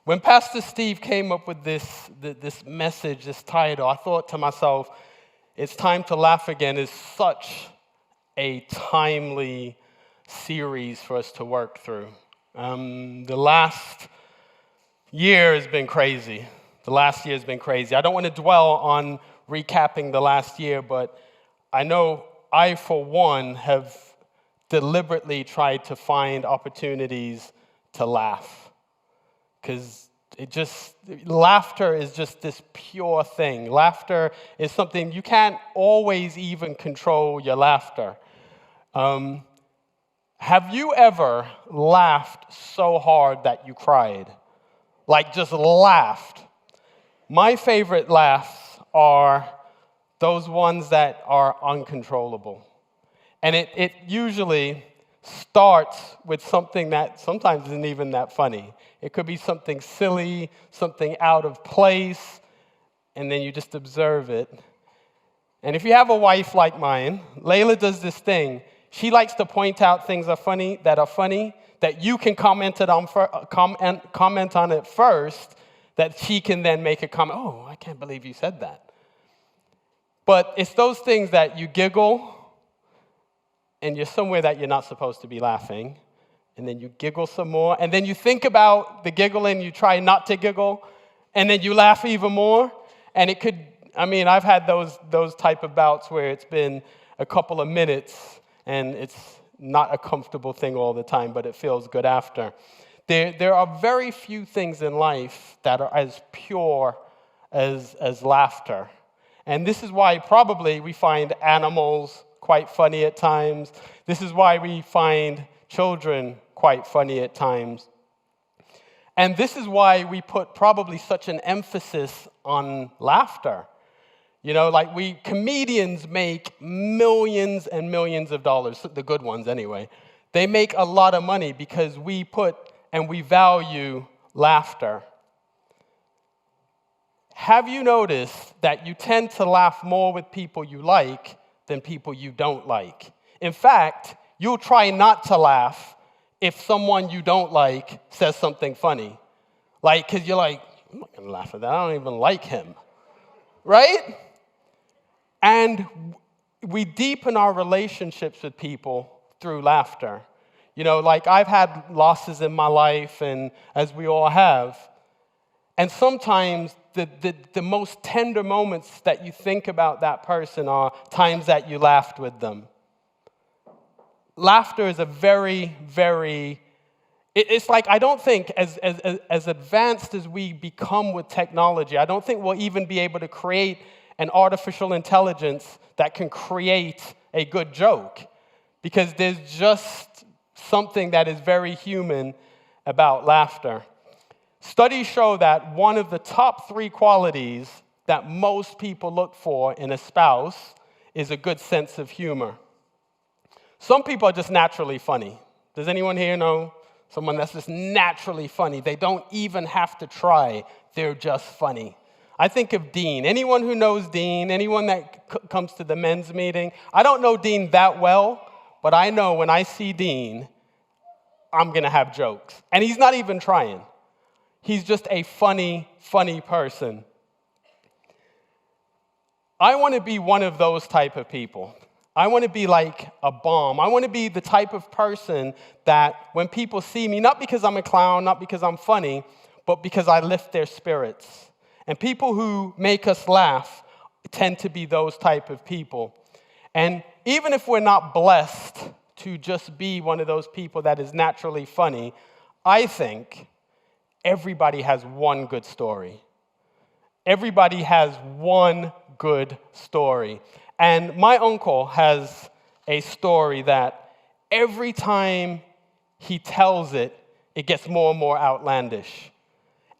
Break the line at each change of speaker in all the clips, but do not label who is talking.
When Pastor Steve came up with this message, this title, I thought to myself, it's time to laugh again is such a timely series for us to work through. The last year has been crazy. I don't want to dwell on recapping the last year, but I know I, for one, have deliberately tried to find opportunities to laugh. Because laughter is just this pure thing. Laughter is something you can't always even control your laughter. Have you ever laughed so hard that you cried? Like just laughed? My favorite laughs are those ones that are uncontrollable. And it usually starts with something that sometimes isn't even that funny. It could be something silly, something out of place, and then you just observe it. And if you have a wife like mine, Layla does this thing. She likes to point out things that you can comment on it first, that she can then make a comment. Oh, I can't believe you said that. But it's those things that you giggle, and you're somewhere that you're not supposed to be laughing, and then you giggle some more, and then you think about the giggling, you try not to giggle, and then you laugh even more, and it could, I've had those type of bouts where it's been a couple of minutes, and it's not a comfortable thing all the time, but it feels good after. There are very few things in life that are as pure as laughter, and this is why probably we find animals quite funny at times. This is why we find children quite funny at times. And this is why we put probably such an emphasis on laughter. Comedians make millions and millions of dollars, the good ones anyway. They make a lot of money because we put and we value laughter. Have you noticed that you tend to laugh more with people you like than people you don't like? In fact, you'll try not to laugh if someone you don't like says something funny. Because you're like, I'm not going to laugh at that. I don't even like him. Right? And we deepen our relationships with people through laughter. I've had losses in my life, and as we all have. And sometimes the most tender moments that you think about that person are times that you laughed with them. Laughter is a very, very, it's like, I don't think as advanced as we become with technology, I don't think we'll even be able to create an artificial intelligence that can create a good joke, because there's just something that is very human about laughter. Studies show that one of the top 3 qualities that most people look for in a spouse is a good sense of humor. Some people are just naturally funny. Does anyone here know someone that's just naturally funny? They don't even have to try. They're just funny. I think of Dean. Anyone who knows Dean, anyone that comes to the men's meeting, I don't know Dean that well, but I know when I see Dean, I'm going to have jokes. And he's not even trying. He's just a funny, funny person. I want to be one of those type of people. I want to be like a bomb. I want to be the type of person that when people see me, not because I'm a clown, not because I'm funny, but because I lift their spirits. And people who make us laugh tend to be those type of people. And even if we're not blessed to just be one of those people that is naturally funny, I think everybody has one good story. Everybody has one good story. And my uncle has a story that every time he tells it, it gets more and more outlandish.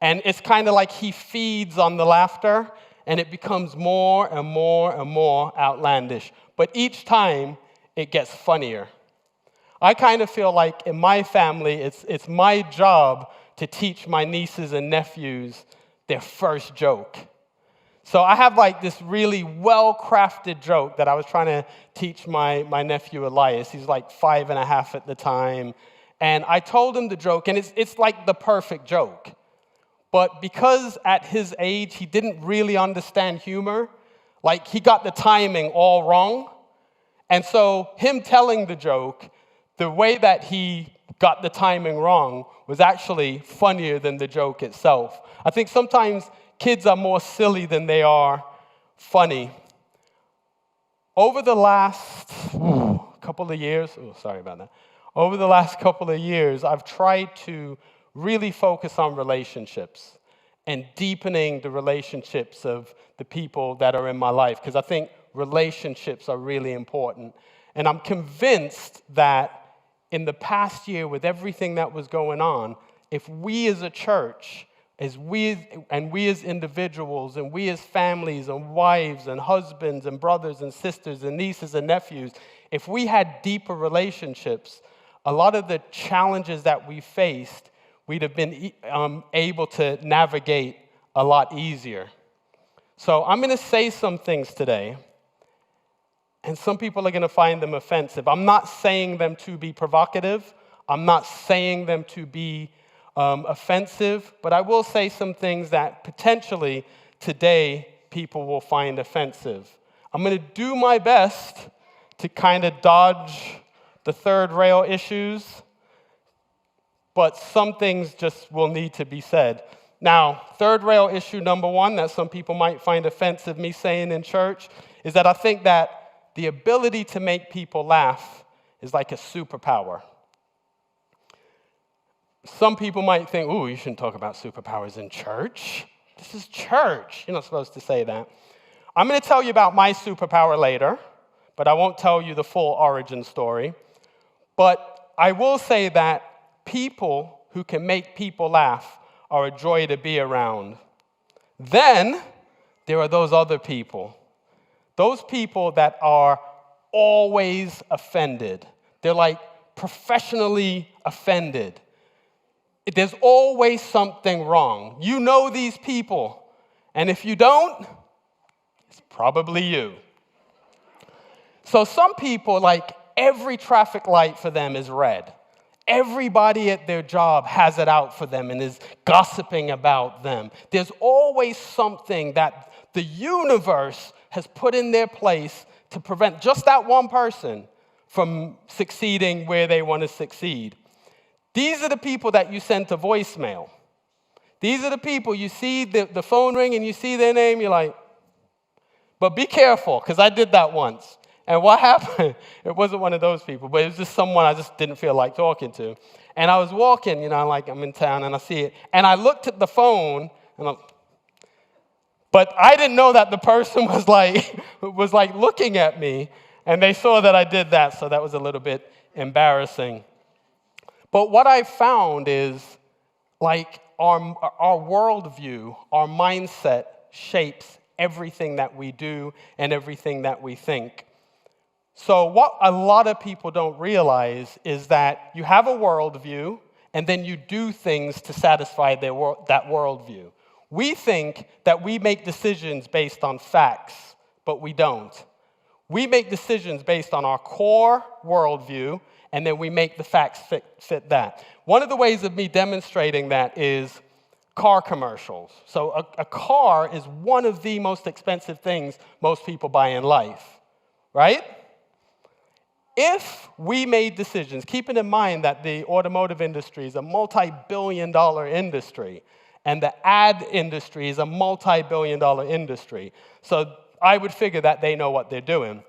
And it's kind of like he feeds on the laughter, and it becomes more and more and more outlandish. But each time, it gets funnier. I kind of feel like in my family, it's my job to teach my nieces and nephews their first joke. So I have this really well-crafted joke that I was trying to teach my nephew Elias. He's 5.5 at the time. And I told him the joke, and it's like the perfect joke. But because at his age, he didn't really understand humor, like he got the timing all wrong. And so him telling the joke, the way that he got the timing wrong was actually funnier than the joke itself. I think sometimes kids are more silly than they are funny. Over the last couple of years, over the last couple of years, I've tried to really focus on relationships and deepening the relationships of the people that are in my life, because I think relationships are really important. And I'm convinced that in the past year, with everything that was going on, if we as a church, we as individuals, and we as families and wives and husbands and brothers and sisters and nieces and nephews, if we had deeper relationships, a lot of the challenges that we faced, we'd have been able to navigate a lot easier. So I'm going to say some things today, and some people are going to find them offensive. I'm not saying them to be provocative. I'm not saying them to be offensive, but I will say some things that potentially today people will find offensive. I'm going to do my best to kind of dodge the third rail issues, but some things just will need to be said. Now, third rail issue number one that some people might find offensive me saying in church is that I think that the ability to make people laugh is like a superpower. Some people might think, ooh, you shouldn't talk about superpowers in church. This is church. You're not supposed to say that. I'm going to tell you about my superpower later, but I won't tell you the full origin story. But I will say that people who can make people laugh are a joy to be around. Then there are those other people. Those people that are always offended. They're like professionally offended. There's always something wrong. You know these people. And if you don't, it's probably you. So some people, like every traffic light for them is red. Everybody at their job has it out for them and is gossiping about them. There's always something that the universe has put in their place to prevent just that one person from succeeding where they want to succeed. These are the people that you send to voicemail. These are the people you see the phone ring and you see their name, you're like, but be careful, because I did that once. And what happened, it wasn't one of those people, but it was just someone I just didn't feel like talking to. And I was walking, like I'm in town and I see it. And I looked at the phone, but I didn't know that the person was like looking at me, and they saw that I did that, so that was a little bit embarrassing. But what I found is, like, our worldview, our mindset shapes everything that we do and everything that we think. So what a lot of people don't realize is that you have a worldview, and then you do things to satisfy that worldview. We think that we make decisions based on facts, but we don't. We make decisions based on our core worldview, and then we make the facts fit that. One of the ways of me demonstrating that is car commercials. So a car is one of the most expensive things most people buy in life, right? If we made decisions, keeping in mind that the automotive industry is a multi-billion-dollar industry, and the ad industry is a multi-billion-dollar industry, so I would figure that they know what they're doing.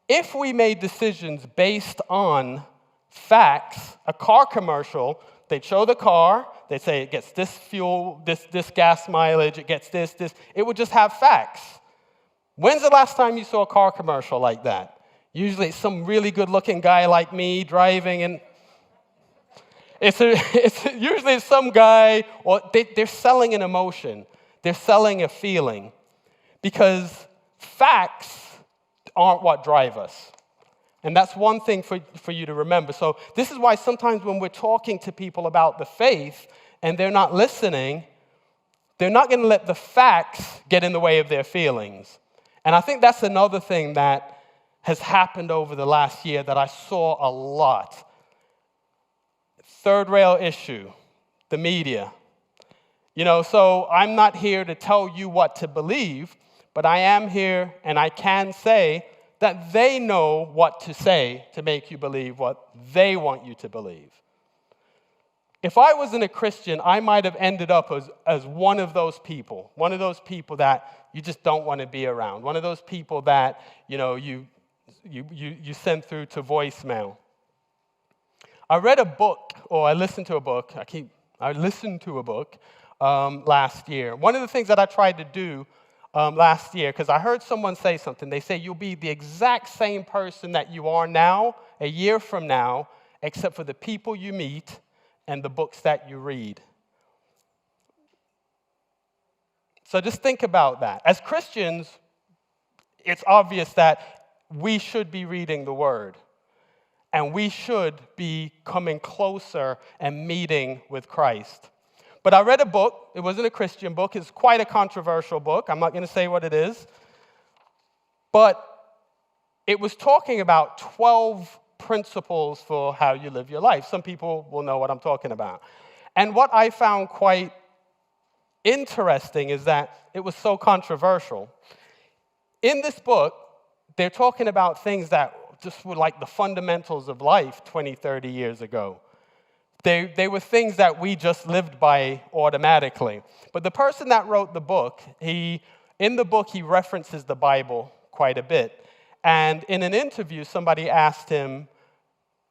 If we made decisions based on facts, a car commercial, they'd show the car, they'd say it gets this fuel, this gas mileage, it gets this. It would just have facts. When's the last time you saw a car commercial like that? Usually it's some really good-looking guy like me driving, and usually it's some guy, or they're selling an emotion. They're selling a feeling. Because facts aren't what drive us. And that's one thing for you to remember. So this is why sometimes when we're talking to people about the faith and they're not listening, they're not going to let the facts get in the way of their feelings. And I think that's another thing that has happened over the last year that I saw a lot. Third rail issue, the media. So I'm not here to tell you what to believe, but I am here and I can say that they know what to say to make you believe what they want you to believe. If I wasn't a Christian, I might have ended up as one of those people that you just don't want to be around, one of those people that, you send through to voicemail. I read a book, or I listened to a book. I listened to a book last year. One of the things that I tried to do last year, because I heard someone say something. They say you'll be the exact same person that you are now, a year from now, except for the people you meet and the books that you read. So just think about that. As Christians, it's obvious that we should be reading the Word. And we should be coming closer and meeting with Christ. But I read a book. It wasn't a Christian book. It's quite a controversial book. I'm not going to say what it is. But it was talking about 12 principles for how you live your life. Some people will know what I'm talking about. And what I found quite interesting is that it was so controversial. In this book, they're talking about things that just were like the fundamentals of life 20, 30 years ago. They were things that we just lived by automatically. But the person that wrote the book, in the book, he references the Bible quite a bit. And in an interview, somebody asked him,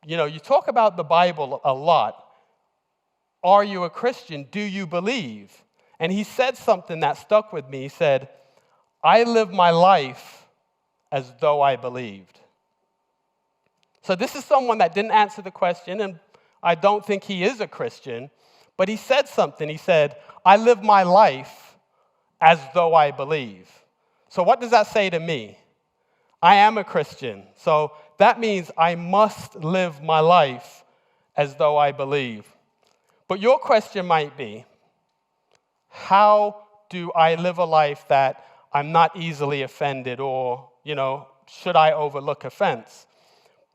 you talk about the Bible a lot. Are you a Christian? Do you believe? And he said something that stuck with me. He said, I live my life as though I believed. So this is someone that didn't answer the question, and I don't think he is a Christian, but he said something. He said, I live my life as though I believe. So what does that say to me? I am a Christian, so that means I must live my life as though I believe. But your question might be, how do I live a life that I'm not easily offended, or, should I overlook offense?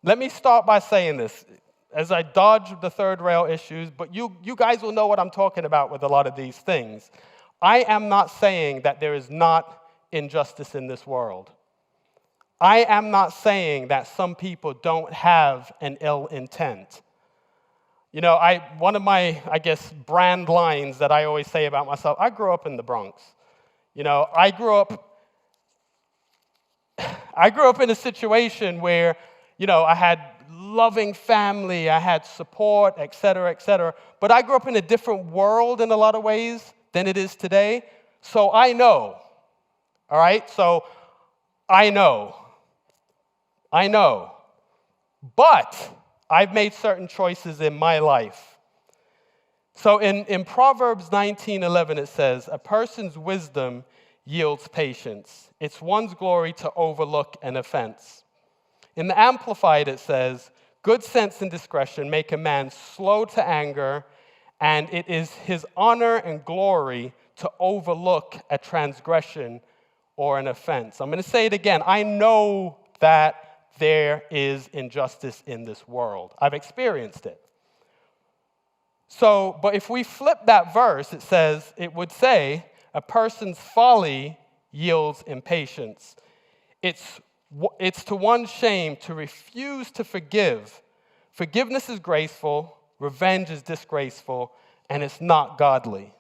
Let me start by saying this, as I dodge the third rail issues, but you guys will know what I'm talking about with a lot of these things. I am not saying that there is not injustice in this world. I am not saying that some people don't have an ill intent. One of my, brand lines that I always say about myself, I grew up in the Bronx. I grew up in a situation where, I had loving family, I had support, et cetera, but I grew up in a different world in a lot of ways than it is today. So I know, all right? So I know. But I've made certain choices in my life. So in Proverbs 19:11, it says, a person's wisdom yields patience. It's one's glory to overlook an offense. In the Amplified, it says, good sense and discretion make a man slow to anger, and it is his honor and glory to overlook a transgression or an offense. I'm going to say it again. I know that there is injustice in this world. I've experienced it. So, but if we flip that verse, it would say, a person's folly yields impatience. It's to one's shame to refuse to forgive. Forgiveness is graceful, revenge is disgraceful, and it's not godly.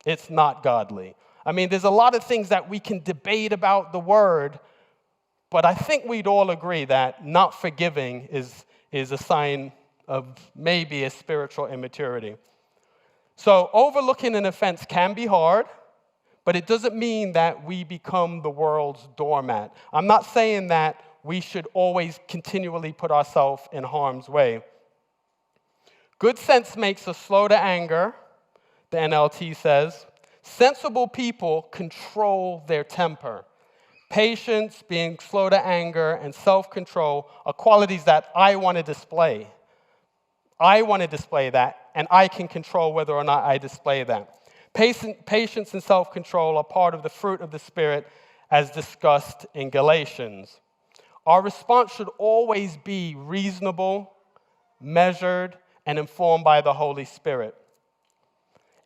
It's not godly. There's a lot of things that we can debate about the word, but I think we'd all agree that not forgiving is a sign of maybe a spiritual immaturity. So overlooking an offense can be hard, but it doesn't mean that we become the world's doormat. I'm not saying that we should always continually put ourselves in harm's way. Good sense makes us slow to anger, the NLT says. Sensible people control their temper. Patience, being slow to anger, and self-control are qualities that I want to display. I want to display that, and I can control whether or not I display that. Patience and self-control are part of the fruit of the Spirit as discussed in Galatians. Our response should always be reasonable, measured, and informed by the Holy Spirit.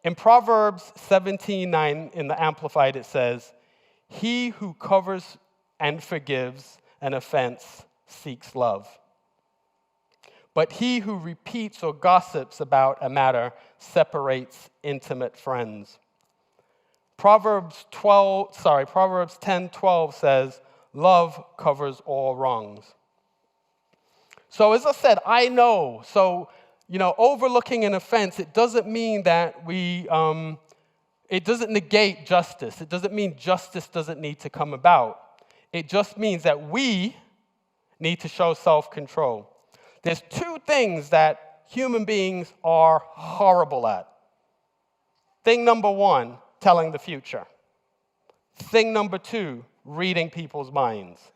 In Proverbs 17:9 in the Amplified, it says, "He who covers and forgives an offense seeks love. But he who repeats or gossips about a matter separates intimate friends." Proverbs 10:12 says, "Love covers all wrongs." So as I said, I know. So, overlooking an offense, it doesn't mean that it doesn't negate justice. It doesn't mean justice doesn't need to come about. It just means that we need to show self-control. There's two things that human beings are horrible at. Thing number one, telling the future. Thing number two, reading people's minds.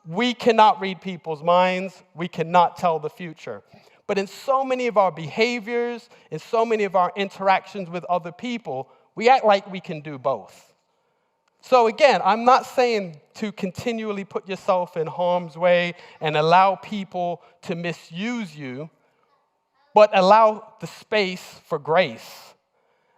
We cannot read people's minds. We cannot tell the future. But in so many of our behaviors, in so many of our interactions with other people, we act like we can do both. So again, I'm not saying to continually put yourself in harm's way and allow people to misuse you, but allow the space for grace.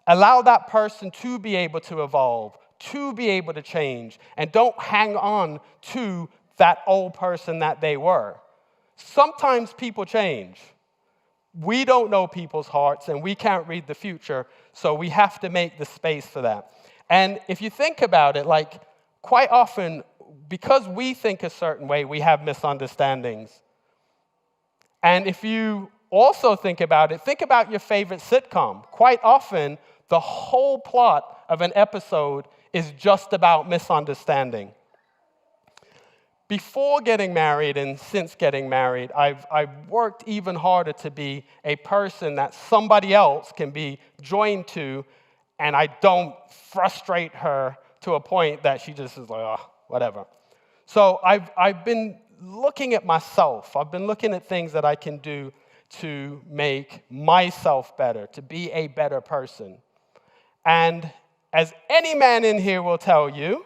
Allow that person to be able to evolve, to be able to change, and don't hang on to that old person that they were. Sometimes people change. We don't know people's hearts, and we can't read the future, so we have to make the space for that. And if you think about it, quite often, because we think a certain way, we have misunderstandings. And if you also think about it, think about your favorite sitcom. Quite often, the whole plot of an episode is just about misunderstanding. Before getting married and since getting married, I've worked even harder to be a person that somebody else can be joined to, and I don't frustrate her to a point that she just is like, oh, whatever. So I've been looking at myself. I've been looking at things that I can do to make myself better, to be a better person. And as any man in here will tell you,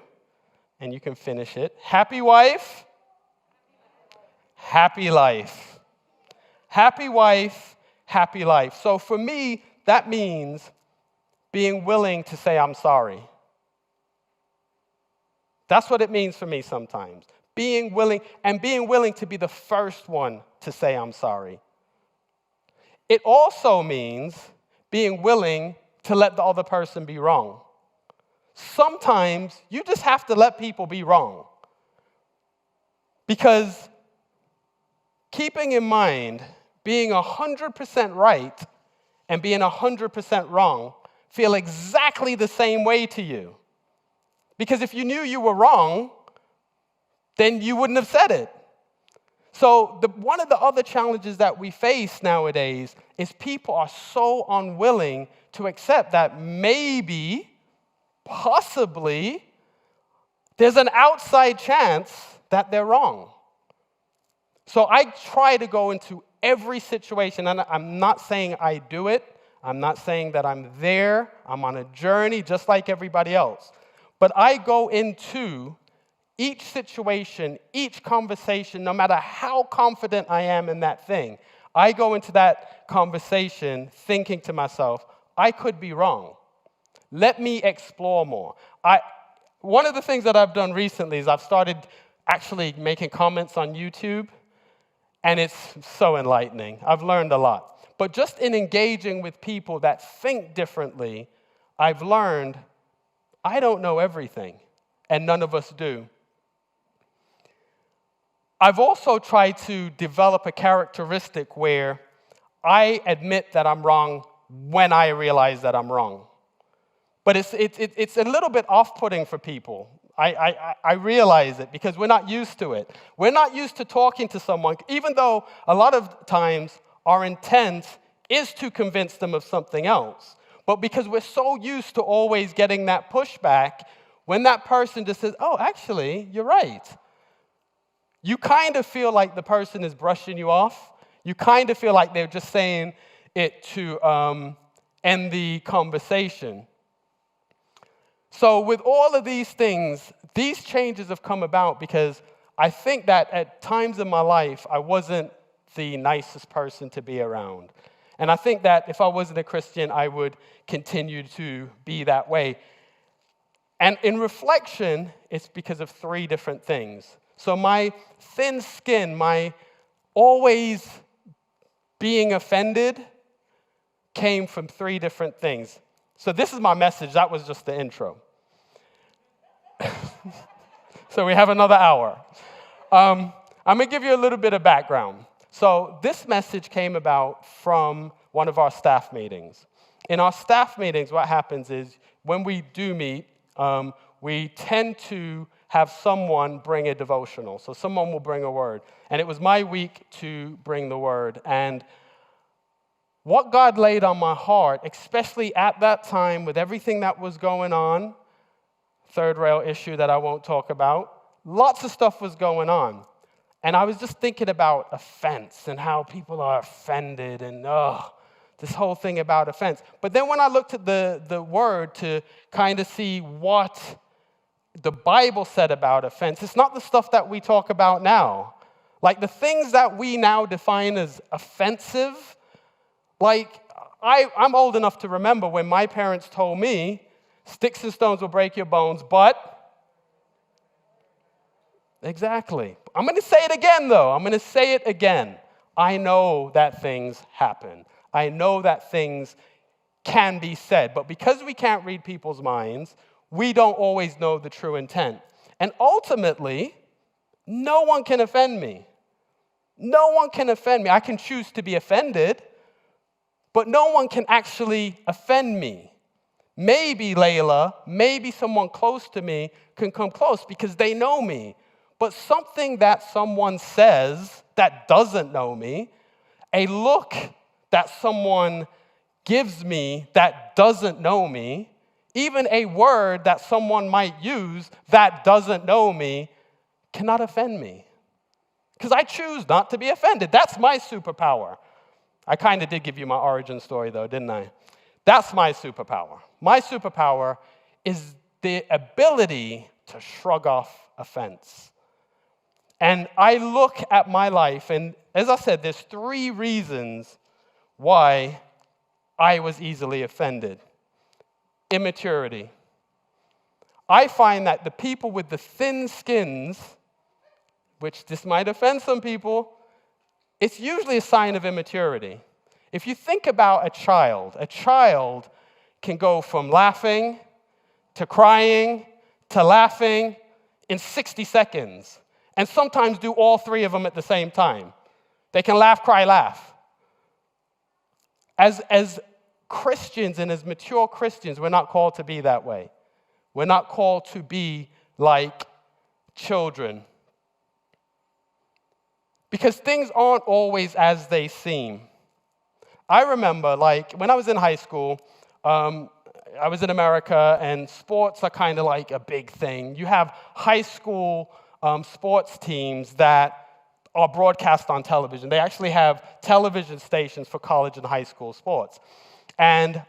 and you can finish it, happy wife, happy life. Happy wife, happy life. So for me, that means being willing to say I'm sorry. That's what it means for me sometimes. Being willing to be the first one to say I'm sorry. It also means being willing to let the other person be wrong. Sometimes you just have to let people be wrong. Because keeping in mind being 100% right and being 100% wrong feel exactly the same way to you. Because if you knew you were wrong, then you wouldn't have said it. So one of the other challenges that we face nowadays is people are so unwilling to accept that maybe, possibly, there's an outside chance that they're wrong. So I try to go into every situation, and I'm not saying I do it. I'm not saying that I'm there. I'm on a journey just like everybody else. But I go into each situation, each conversation, no matter how confident I am in that thing, I go into that conversation thinking to myself, I could be wrong. Let me explore more. One of the things that I've done recently is I've started actually making comments on YouTube, and it's so enlightening. I've learned a lot. But just in engaging with people that think differently, I've learned I don't know everything, and none of us do. I've also tried to develop a characteristic where I admit that I'm wrong when I realize that I'm wrong. But it's a little bit off-putting for people. I realize it because we're not used to it. We're not used to talking to someone, even though a lot of times our intent is to convince them of something else. But because we're so used to always getting that pushback, when that person just says, oh, actually, you're right, you kind of feel like the person is brushing you off. You kind of feel like they're just saying it to end the conversation. So with all of these things, these changes have come about because I think that at times in my life, I wasn't the nicest person to be around. And I think that if I wasn't a Christian, I would continue to be that way. And in reflection, it's because of three different things. So my thin skin, my always being offended, came from three different things. So this is my message. That was just the intro. So we have another hour. I'm going to give you a little bit of background. So this message came about from one of our staff meetings. In our staff meetings, what happens is when we do meet, we tend to have someone bring a devotional. So someone will bring a word. And it was my week to bring the word. And what God laid on my heart, especially at that time with everything that was going on, third rail issue that I won't talk about, lots of stuff was going on. And I was just thinking about offense and how people are offended and, this whole thing about offense. But then when I looked at the word to kind of see what the Bible said about offense, it's not the stuff that we talk about now. Like the things that we now define as offensive, like I'm old enough to remember when my parents told me, sticks and stones will break your bones, but... Exactly. I'm going to say it again, though. I'm going to say it again. I know that things happen. I know that things can be said. But because we can't read people's minds, we don't always know the true intent. And ultimately, no one can offend me. No one can offend me. I can choose to be offended, but no one can actually offend me. Maybe Layla, maybe someone close to me can come close because they know me. But something that someone says that doesn't know me, a look that someone gives me that doesn't know me, even a word that someone might use that doesn't know me, cannot offend me. Because I choose not to be offended. That's my superpower. I kind of did give you my origin story, though, didn't I? That's my superpower. My superpower is the ability to shrug off offense. And I look at my life, and as I said, there's three reasons why I was easily offended. Immaturity. I find that the people with the thin skins, which this might offend some people, it's usually a sign of immaturity. If you think about a child can go from laughing to crying to laughing in 60 seconds. And sometimes do all three of them at the same time. They can laugh, cry, laugh. As Christians and as mature Christians, we're not called to be that way. We're not called to be like children. Because things aren't always as they seem. I remember, like, when I was in high school, I was in America, and sports are kind of like a big thing. You have high school sports teams that are broadcast on television. They actually have television stations for college and high school sports. And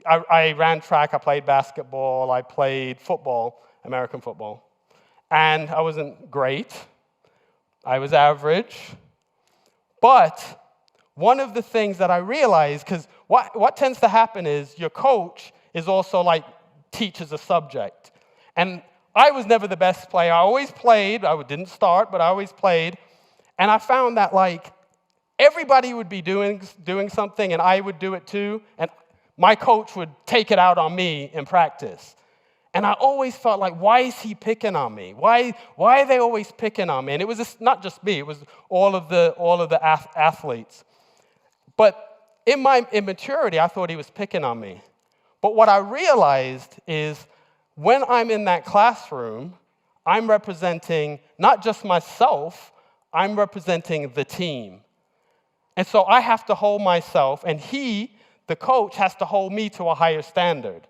I ran track, I played basketball, I played football, American football. And I wasn't great. I was average. But one of the things that I realized, because what tends to happen is your coach is also like teaches a subject. And I was never the best player. I always played. I didn't start, but I always played. And I found that, like, everybody would be doing something, and I would do it too. And my coach would take it out on me in practice. And I always felt like, why is he picking on me? Why are they always picking on me? And it was not just me. It was all of the athletes. But in my immaturity, I thought he was picking on me. But what I realized is, when I'm in that classroom, I'm representing not just myself, I'm representing the team. And so I have to hold myself, and he, the coach, has to hold me to a higher standard.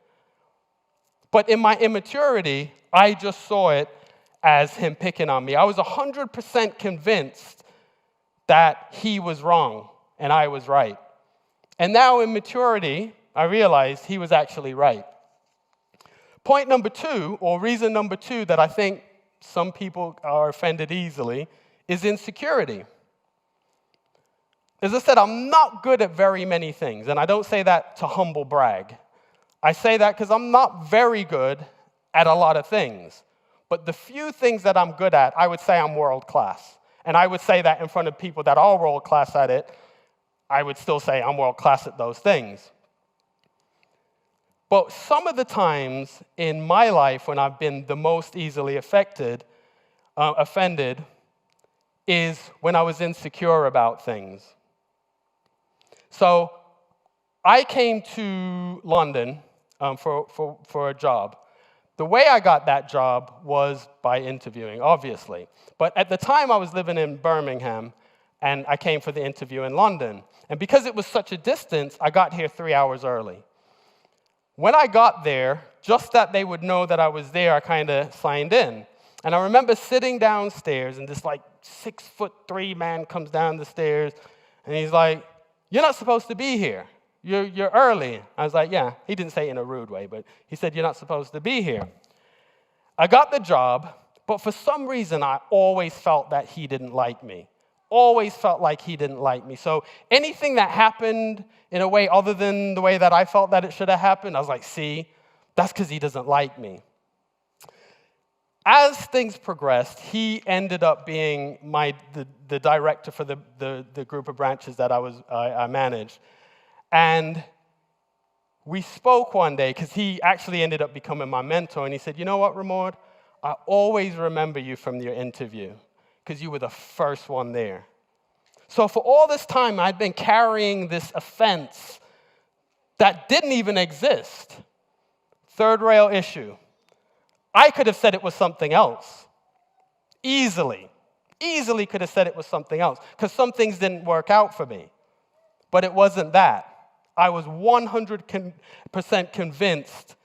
But in my immaturity, I just saw it as him picking on me. I was 100% convinced that he was wrong and I was right. And now in maturity, I realized he was actually right. Point number two, or reason number two that I think some people are offended easily, is insecurity. As I said, I'm not good at very many things, and I don't say that to humble brag. I say that because I'm not very good at a lot of things. But the few things that I'm good at, I would say I'm world class. And I would say that in front of people that are world class at it, I would still say I'm world class at those things. But some of the times in my life when I've been the most easily offended, is when I was insecure about things. So I came to London for a job. The way I got that job was by interviewing, obviously. But at the time, I was living in Birmingham, and I came for the interview in London. And because it was such a distance, I got here 3 hours early. When I got there, just that they would know that I was there, I kind of signed in. And I remember sitting downstairs, and this 6'3" man comes down the stairs, and he's like, "You're not supposed to be here. You're early." I was like, "Yeah." He didn't say it in a rude way, but he said, "You're not supposed to be here." I got the job, but for some reason, I always felt that he didn't like me. Always felt like he didn't like me. So anything that happened in a way other than the way that I felt that it should have happened, I was like, "See, that's because he doesn't like me." As things progressed, he ended up being the director for the group of branches that I managed. And we spoke one day, because he actually ended up becoming my mentor, and he said, "You know what, Ramord? I always remember you from your interview, because you were the first one there." So for all this time, I'd been carrying this offense that didn't even exist. Third rail issue. I could have said it was something else. Easily could have said it was something else, because some things didn't work out for me. But it wasn't that. I was 100% convinced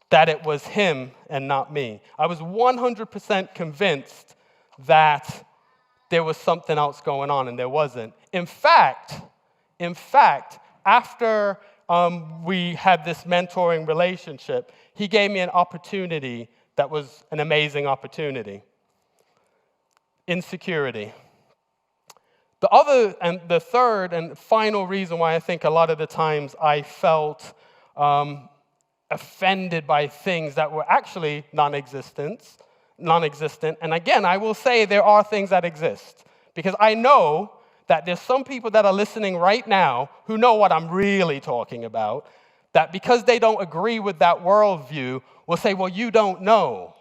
that it was him and not me. I was 100% convinced that there was something else going on, and there wasn't. In fact, after we had this mentoring relationship, he gave me an opportunity that was an amazing opportunity. Insecurity. The third and final reason why I think a lot of the times I felt offended by things that were actually non-existent. And again, I will say there are things that exist, because I know that there's some people that are listening right now who know what I'm really talking about, that because they don't agree with that worldview will say, "Well, you don't know."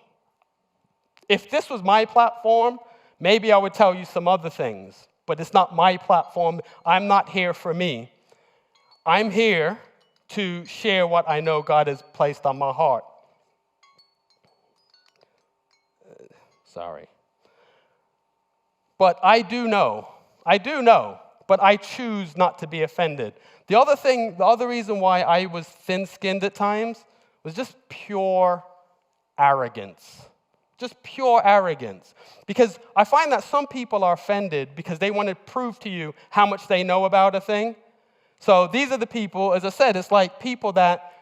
If this was my platform, maybe I would tell you some other things, but it's not my platform. I'm not here for me. I'm here to share what I know God has placed on my heart. Sorry. But I do know, but I choose not to be offended. The other reason why I was thin-skinned at times was just pure arrogance. Just pure arrogance. Because I find that some people are offended because they want to prove to you how much they know about a thing. So these are the people, as I said, it's like people that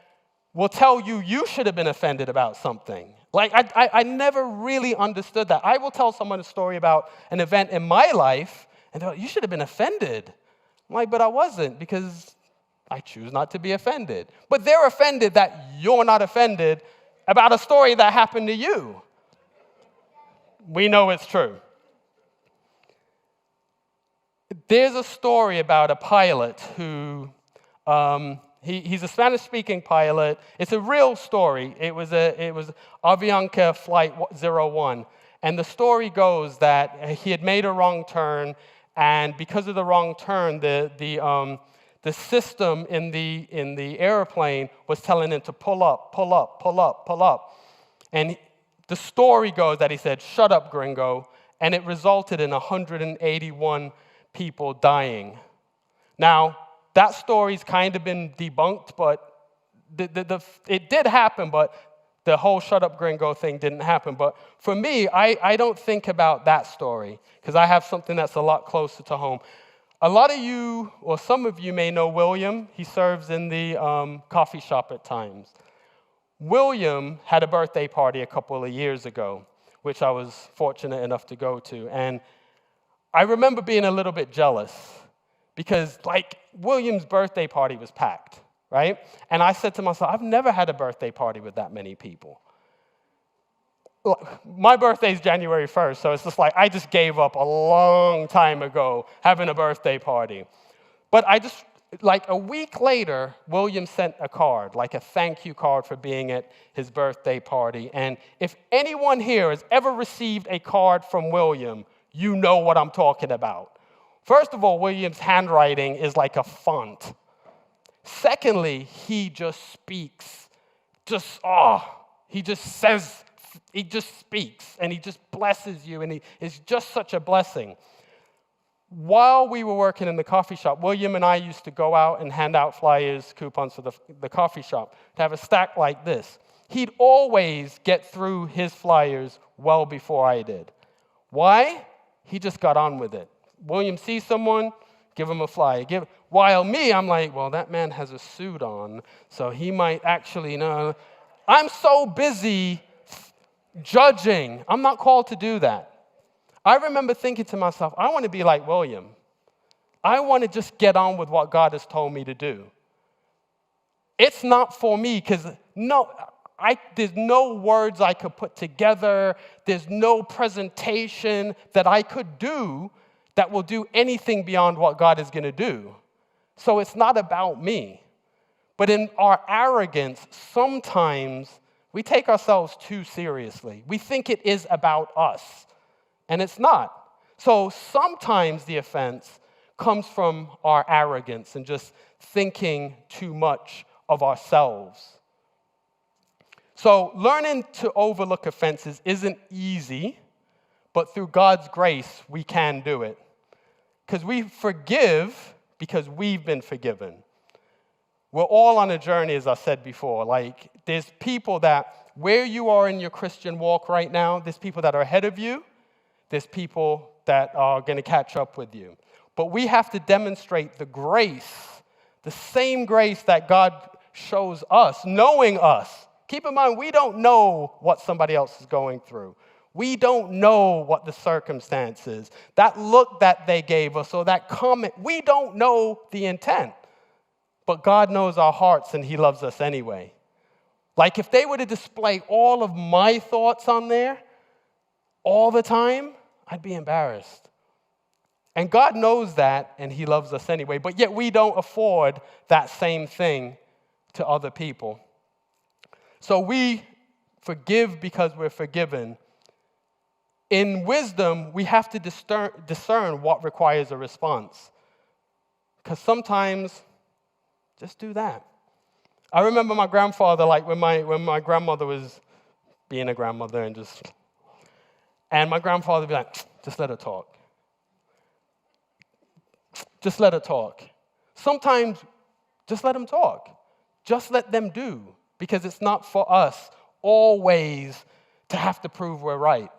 will tell you you should have been offended about something. Like, I never really understood that. I will tell someone a story about an event in my life, and they're like, "You should have been offended." I'm like, "But I wasn't, because I choose not to be offended." But they're offended that you're not offended about a story that happened to you. We know it's true. There's a story about a pilot who, he's a Spanish-speaking pilot. It's a real story. It was Avianca Flight 01. And the story goes that he had made a wrong turn, and because of the wrong turn, the system in the airplane was telling him to pull up, pull up, pull up, pull up. And the story goes that he said, "Shut up, gringo," and it resulted in 181 people dying. Now, that story's kind of been debunked, but it did happen, but the whole "shut up, gringo" thing didn't happen. But for me, I don't think about that story, because I have something that's a lot closer to home. A lot of you, or some of you may know William. He serves in the coffee shop at times. William had a birthday party a couple of years ago, which I was fortunate enough to go to. And I remember being a little bit jealous, because, like, William's birthday party was packed, right? And I said to myself, I've never had a birthday party with that many people. My birthday's January 1st, so it's just like I just gave up a long time ago having a birthday party. But like a week later, William sent a card, like a thank you card for being at his birthday party. And if anyone here has ever received a card from William, you know what I'm talking about. First of all, William's handwriting is like a font. Secondly, he just speaks. He just speaks, and he just blesses you, and it's just such a blessing. While we were working in the coffee shop, William and I used to go out and hand out flyers, coupons for the coffee shop, to have a stack like this. He'd always get through his flyers well before I did. Why? He just got on with it. William sees someone, give him a flyer. While me, I'm like, well, that man has a suit on, so he might actually know. I'm so busy judging. I'm not called to do that. I remember thinking to myself, I want to be like William. I want to just get on with what God has told me to do. It's not for me because there's no words I could put together. There's no presentation that I could do that will do anything beyond what God is going to do. So it's not about me. But in our arrogance, sometimes we take ourselves too seriously. We think it is about us. And it's not. So sometimes the offense comes from our arrogance and just thinking too much of ourselves. So learning to overlook offenses isn't easy, but through God's grace, we can do it. Because we forgive because we've been forgiven. We're all on a journey, as I said before. Like, there's people that, where you are in your Christian walk right now, there's people that are ahead of you. There's people that are going to catch up with you. But we have to demonstrate the grace, the same grace that God shows us, knowing us. Keep in mind, we don't know what somebody else is going through. We don't know what the circumstances, that look that they gave us or that comment, we don't know the intent. But God knows our hearts and he loves us anyway. Like if they were to display all of my thoughts on there all the time, I'd be embarrassed. And God knows that, and he loves us anyway, but yet we don't afford that same thing to other people. So we forgive because we're forgiven. In wisdom, we have to discern what requires a response. Because sometimes, just do that. I remember my grandfather, like when my grandmother was being a grandmother and my grandfather would be like, just let her talk. Just let her talk. Sometimes, just let them talk. Just let them do. Because it's not for us always to have to prove we're right.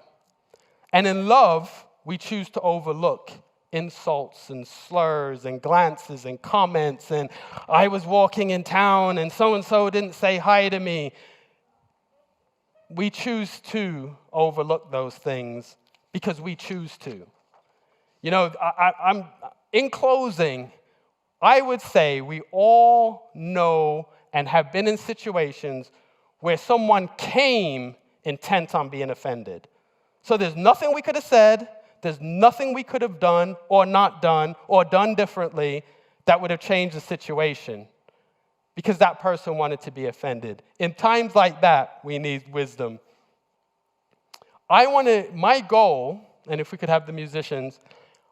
And in love, we choose to overlook insults and slurs and glances and comments and I was walking in town and so-and-so didn't say hi to me. We choose to overlook those things because we choose to. You know, I'm in closing, I would say we all know and have been in situations where someone came intent on being offended. So there's nothing we could have said, there's nothing we could have done or not done or done differently that would have changed the situation because that person wanted to be offended. In times like that, we need wisdom. My goal, and if we could have the musicians,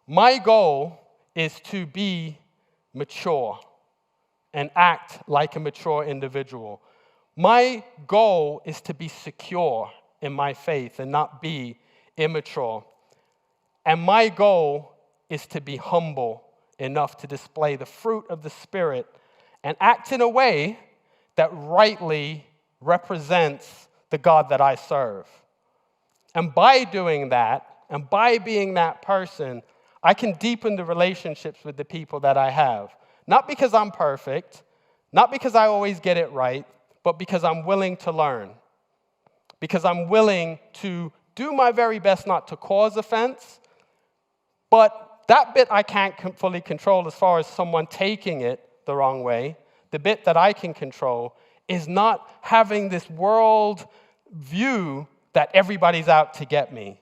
my goal is to be mature and act like a mature individual. My goal is to be secure in my faith and not be immature. And my goal is to be humble enough to display the fruit of the Spirit and act in a way that rightly represents the God that I serve. And by doing that, and by being that person, I can deepen the relationships with the people that I have. Not because I'm perfect, not because I always get it right, but because I'm willing to learn. Because I'm willing to do my very best not to cause offense, but that bit I can't fully control as far as someone taking it the wrong way. The bit that I can control is not having this world view that everybody's out to get me,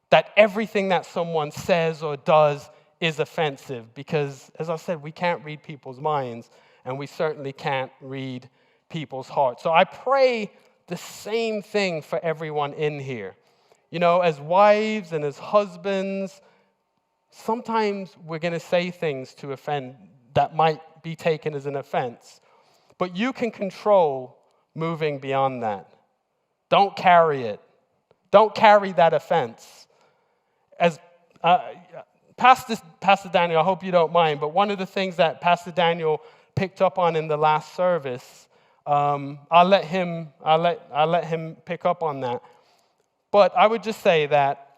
that everything that someone says or does is offensive, because, as I said, we can't read people's minds, and we certainly can't read people's hearts. So I pray the same thing for everyone in here. You know, as wives and as husbands, sometimes we're going to say things to offend that might be taken as an offense, but you can control moving beyond that. Don't carry it. Don't carry that offense. As Pastor Daniel, I hope you don't mind, but one of the things that Pastor Daniel picked up on in the last service, I'll let him pick up on that. But I would just say that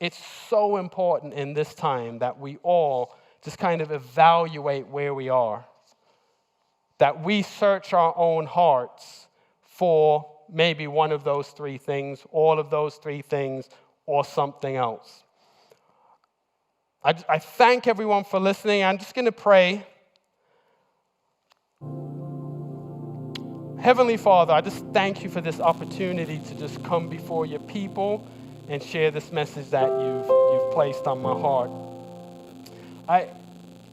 it's so important in this time that we all just kind of evaluate where we are, that we search our own hearts for maybe one of those three things, all of those three things, or something else. I thank everyone for listening. I'm just going to pray. Heavenly Father, I just thank you for this opportunity to just come before your people and share this message that you've placed on my heart.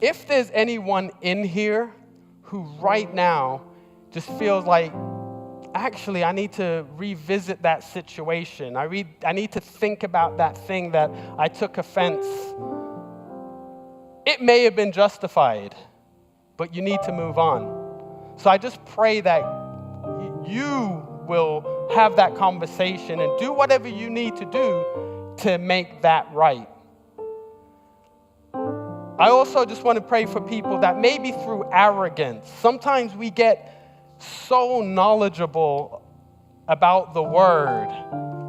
If there's anyone in here who right now just feels like, actually, I need to revisit that situation. I need to think about that thing that I took offense. It may have been justified, but you need to move on. So I just pray that you will have that conversation and do whatever you need to do to make that right. I also just want to pray for people that maybe through arrogance, sometimes we get so knowledgeable about the word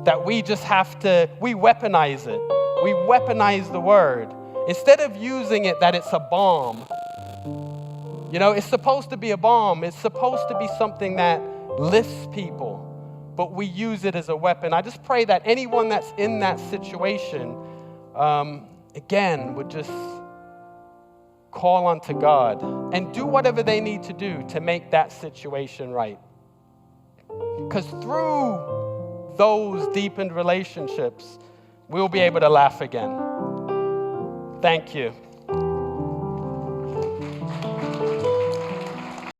that we just we weaponize it. We weaponize the word. Instead of using it that it's a bomb. You know, it's supposed to be a bomb. It's supposed to be something that lifts people. But we use it as a weapon. I just pray that anyone that's in that situation, again, would just call unto God and do whatever they need to do to make that situation right. Because through those deepened relationships, we'll be able to laugh again. Thank you.